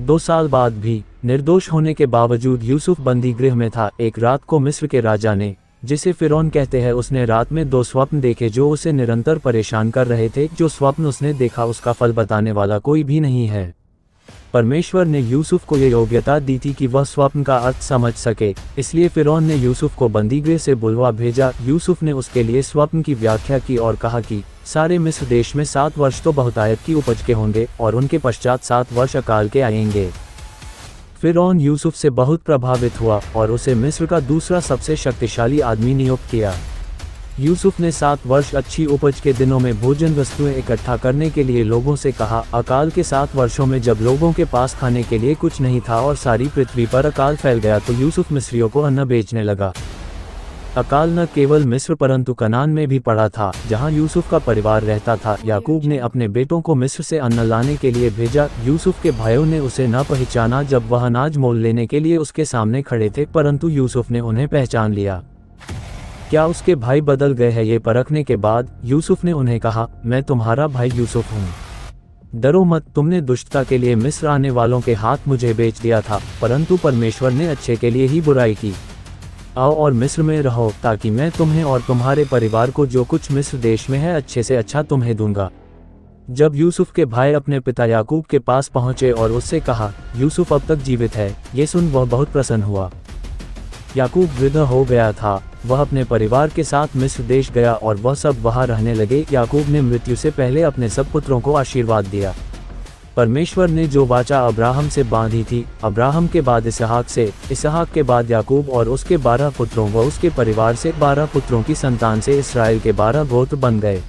2 साल बाद भी निर्दोष होने के बावजूद यूसुफ बंदी गृह में था। एक रात को मिस्र के राजा ने, जिसे फिरौन कहते हैं, उसने रात में 2 स्वप्न देखे जो उसे निरंतर परेशान कर रहे थे। जो स्वप्न उसने देखा उसका फल बताने वाला कोई भी नहीं है। परमेश्वर ने यूसुफ को यह योग्यता दी थी कि वह स्वप्न का अर्थ समझ सके, इसलिए फिरौन ने यूसुफ को बंदीगृह से बुलवा भेजा। यूसुफ ने उसके लिए स्वप्न की व्याख्या की और कहा कि सारे मिस्र देश में 7 वर्ष तो बहुतायत की उपज के होंगे और उनके पश्चात 7 वर्ष अकाल के आएंगे। फिरौन यूसुफ से बहुत प्रभावित हुआ और उसे मिस्र का दूसरा सबसे शक्तिशाली आदमी नियुक्त किया। यूसुफ ने 7 वर्ष अच्छी उपज के दिनों में भोजन वस्तुएं इकट्ठा करने के लिए लोगों से कहा। अकाल के 7 वर्षों में जब लोगों के पास खाने के लिए कुछ नहीं था और सारी पृथ्वी पर अकाल फैल गया, तो यूसुफ मिस्रियों को अन्न बेचने लगा। अकाल न केवल मिस्र परंतु कनान में भी पड़ा था, जहां यूसुफ का परिवार रहता था। याकूब ने अपने बेटों को मिस्र से अन्न लाने के लिए भेजा। यूसुफ के भाइयों ने उसे न पहचाना जब वह अनाज मोल लेने के लिए उसके सामने खड़े थे, परंतु यूसुफ ने उन्हें पहचान लिया। क्या उसके भाई बदल गए हैं? ये परखने के बाद यूसुफ ने उन्हें कहा, मैं तुम्हारा भाई यूसुफ हूँ। डरो मत, तुमने दुष्टता के लिए मिस्र आने वालों के हाथ मुझे बेच दिया था, परंतु परमेश्वर ने अच्छे के लिए ही बुराई की। आओ और मिस्र में रहो, ताकि मैं तुम्हें और तुम्हारे परिवार को जो कुछ मिस्र देश में है अच्छे से अच्छा तुम्हें दूंगा। जब यूसुफ के भाई अपने पिता याकूब के पास पहुंचे और उससे कहा, यूसुफ अब तक जीवित है, ये सुन वह बहुत प्रसन्न हुआ। याकूब वृद्ध हो गया था, वह अपने परिवार के साथ मिस्र देश गया और वह सब वहां रहने लगे। याकूब ने मृत्यु से पहले अपने सब पुत्रों को आशीर्वाद दिया। परमेश्वर ने जो वाचा अब्राहम से बांधी थी, अब्राहम के बाद इसहाक से, इसहाक के बाद याकूब और उसके 12 पुत्रों व उसके परिवार से 12 पुत्रों की संतान से इसराइल के 12 गोत्र बन गए।